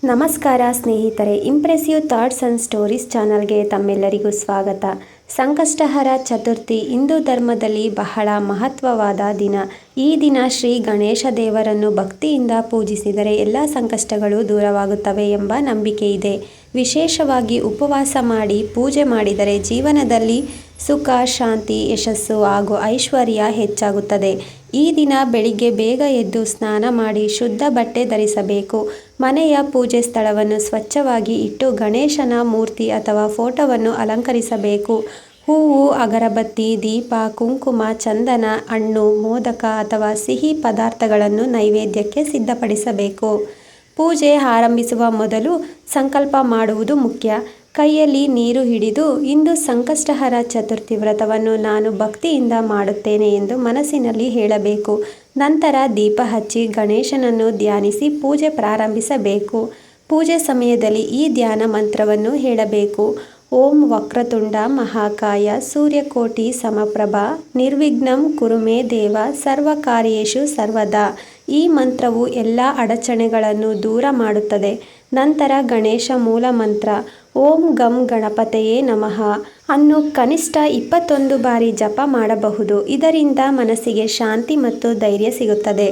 ನಮಸ್ಕಾರ ಸ್ನೇಹಿತರೆ, impressive thoughts and stories ಚಾನಲ್ಗೆ ತಮ್ಮೆಲ್ಲರಿಗೂ ಸ್ವಾಗತ. ಸಂಕಷ್ಟಹರ ಚತುರ್ಥಿ ಹಿಂದೂ ಧರ್ಮದಲ್ಲಿ ಬಹಳ ಮಹತ್ವವಾದ ದಿನ. ಈ ದಿನ ಶ್ರೀ ಗಣೇಶ ದೇವರನ್ನು ಭಕ್ತಿಯಿಂದ ಪೂಜಿಸಿದರೆ ಎಲ್ಲ ಸಂಕಷ್ಟಗಳು ದೂರವಾಗುತ್ತವೆ ಎಂಬ ನಂಬಿಕೆ ಇದೆ. ವಿಶೇಷವಾಗಿ ಉಪವಾಸ ಮಾಡಿ ಪೂಜೆ ಮಾಡಿದರೆ ಜೀವನದಲ್ಲಿ ಸುಖ, ಶಾಂತಿ, ಯಶಸ್ಸು ಹಾಗೂ ಐಶ್ವರ್ಯ ಹೆಚ್ಚಾಗುತ್ತದೆ. ಈ ದಿನ ಬೆಳಿಗ್ಗೆ ಬೇಗ ಎದ್ದು ಸ್ನಾನ ಮಾಡಿ ಶುದ್ಧ ಬಟ್ಟೆ ಧರಿಸಬೇಕು. ಮನೆಯ ಪೂಜೆ ಸ್ಥಳವನ್ನು ಸ್ವಚ್ಛವಾಗಿ ಇಟ್ಟು ಗಣೇಶನ ಮೂರ್ತಿ ಅಥವಾ ಫೋಟೋವನ್ನು ಅಲಂಕರಿಸಬೇಕು. ಹೂವು, ಅಗರಬತ್ತಿ, ದೀಪ, ಕುಂಕುಮ, ಚಂದನ, ಹಣ್ಣು, ಮೋದಕ ಅಥವಾ ಸಿಹಿ ಪದಾರ್ಥಗಳನ್ನು ನೈವೇದ್ಯಕ್ಕೆ ಸಿದ್ಧಪಡಿಸಬೇಕು. ಪೂಜೆ ಆರಂಭಿಸುವ ಮೊದಲು ಸಂಕಲ್ಪ ಮಾಡುವುದು ಮುಖ್ಯ. ಕೈಯಲ್ಲಿ ನೀರು ಹಿಡಿದು ಇಂದು ಸಂಕಷ್ಟಹರ ಚತುರ್ಥಿ ವ್ರತವನ್ನು ನಾನು ಭಕ್ತಿಯಿಂದ ಮಾಡುತ್ತೇನೆ ಎಂದು ಮನಸ್ಸಿನಲ್ಲಿ ಹೇಳಬೇಕು. ನಂತರ ದೀಪ ಹಚ್ಚಿ ಗಣೇಶನನ್ನು ಧ್ಯಾನಿಸಿ ಪೂಜೆ ಪ್ರಾರಂಭಿಸಬೇಕು. ಪೂಜೆ ಸಮಯದಲ್ಲಿ ಈ ಧ್ಯಾನ ಮಂತ್ರವನ್ನು ಹೇಳಬೇಕು. ಓಂ ವಕ್ರತುಂಡ ಮಹಾಕಾಯ ಸೂರ್ಯಕೋಟಿ ಸಮಪ್ರಭ ನಿರ್ವಿಘ್ನಂ ಕುರು ಮೇ ದೇವ ಸರ್ವಕಾರ್ಯೇಷು ಸರ್ವದಾ. ಈ ಮಂತ್ರವು ಎಲ್ಲ ಅಡಚಣೆಗಳನ್ನು ದೂರ ಮಾಡುತ್ತದೆ. ನಂತರ ಗಣೇಶ ಮೂಲ ಮಂತ್ರ ಓಂ ಗಂ ಗಣಪತಯೇ ನಮಃ ಅನ್ನು ಕನಿಷ್ಠ 21 ಬಾರಿ ಜಪ ಮಾಡಬಹುದು. ಇದರಿಂದ ಮನಸ್ಸಿಗೆ ಶಾಂತಿ ಮತ್ತು ಧೈರ್ಯ ಸಿಗುತ್ತದೆ.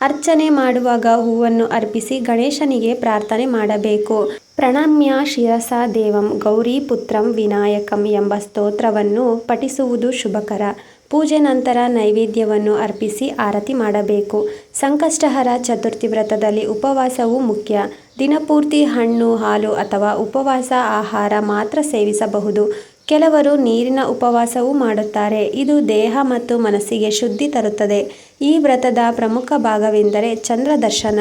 ಅರ್ಚನೆ ಮಾಡುವಾಗ ಹೂವನ್ನು ಅರ್ಪಿಸಿ ಗಣೇಶನಿಗೆ ಪ್ರಾರ್ಥನೆ ಮಾಡಬೇಕು. ಪ್ರಣಮ್ಯ ಶಿರಸಾ ದೇವಂ ಗೌರಿ ಪುತ್ರಂ ವಿನಾಯಕಂ ಎಂಬ ಸ್ತೋತ್ರವನ್ನು ಪಠಿಸುವುದು ಶುಭಕರ. ಪೂಜೆ ನಂತರ ನೈವೇದ್ಯವನ್ನು ಅರ್ಪಿಸಿ ಆರತಿ ಮಾಡಬೇಕು. ಸಂಕಷ್ಟಹರ ಚತುರ್ಥಿ ವ್ರತದಲ್ಲಿ ಉಪವಾಸವೂ ಮುಖ್ಯ. ದಿನಪೂರ್ತಿ ಹಣ್ಣು, ಹಾಲು ಅಥವಾ ಉಪವಾಸ ಆಹಾರ ಮಾತ್ರ ಸೇವಿಸಬಹುದು. ಕೆಲವರು ನೀರಿನ ಉಪವಾಸವೂ ಮಾಡುತ್ತಾರೆ. ಇದು ದೇಹ ಮತ್ತು ಮನಸ್ಸಿಗೆ ಶುದ್ಧಿ ತರುತ್ತದೆ. ಈ ವ್ರತದ ಪ್ರಮುಖ ಭಾಗವೆಂದರೆ ಚಂದ್ರ ದರ್ಶನ.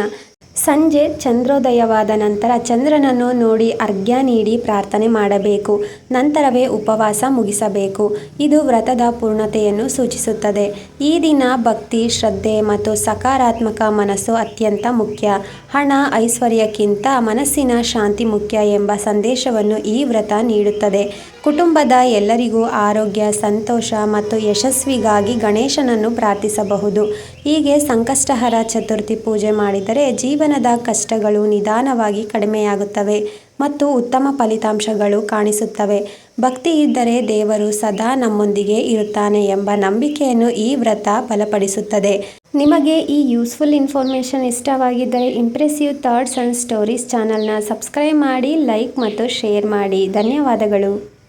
ಸಂಜೆ ಚಂದ್ರೋದಯವಾದ ನಂತರ ಚಂದ್ರನನ್ನು ನೋಡಿ ಅರ್ಘ್ಯ ನೀಡಿ ಪ್ರಾರ್ಥನೆ ಮಾಡಬೇಕು. ನಂತರವೇ ಉಪವಾಸ ಮುಗಿಸಬೇಕು. ಇದು ವ್ರತದ ಪೂರ್ಣತೆಯನ್ನು ಸೂಚಿಸುತ್ತದೆ. ಈ ದಿನ ಭಕ್ತಿ, ಶ್ರದ್ಧೆ ಮತ್ತು ಸಕಾರಾತ್ಮಕ ಮನಸ್ಸು ಅತ್ಯಂತ ಮುಖ್ಯ. ಹಣ, ಐಶ್ವರ್ಯಕ್ಕಿಂತ ಮನಸ್ಸಿನ ಶಾಂತಿ ಮುಖ್ಯ ಎಂಬ ಸಂದೇಶವನ್ನು ಈ ವ್ರತ ನೀಡುತ್ತದೆ. ಕುಟುಂಬದ ಎಲ್ಲರಿಗೂ ಆರೋಗ್ಯ, ಸಂತೋಷ ಮತ್ತು ಯಶಸ್ವಿಗಾಗಿ ಗಣೇಶನನ್ನು ಪ್ರಾರ್ಥಿಸಬಹುದು. ಹೀಗೆ ಸಂಕಷ್ಟಹರ ಚತುರ್ಥಿ ಪೂಜೆ ಮಾಡಿದರೆ ಜೀವನದ ಕಷ್ಟಗಳು ನಿಧಾನವಾಗಿ ಕಡಿಮೆಯಾಗುತ್ತವೆ ಮತ್ತು ಉತ್ತಮ ಫಲಿತಾಂಶಗಳು ಕಾಣಿಸುತ್ತವೆ. ಭಕ್ತಿ ಇದ್ದರೆ ದೇವರು ಸದಾ ನಮ್ಮೊಂದಿಗೆ ಇರುತ್ತಾನೆ ಎಂಬ ನಂಬಿಕೆಯನ್ನು ಈ ವ್ರತ ಬಲಪಡಿಸುತ್ತದೆ. ನಿಮಗೆ ಈ ಯೂಸ್ಫುಲ್ ಇನ್ಫಾರ್ಮೇಷನ್ ಇಷ್ಟವಾಗಿದ್ದರೆ ಇಂಪ್ರೆಸಿವ್ ಥಾಟ್ಸ್ ಆ್ಯಂಡ್ ಸ್ಟೋರೀಸ್ ಚಾನಲ್ನ ಸಬ್ಸ್ಕ್ರೈಬ್ ಮಾಡಿ, ಲೈಕ್ ಮತ್ತು ಶೇರ್ ಮಾಡಿ. ಧನ್ಯವಾದಗಳು.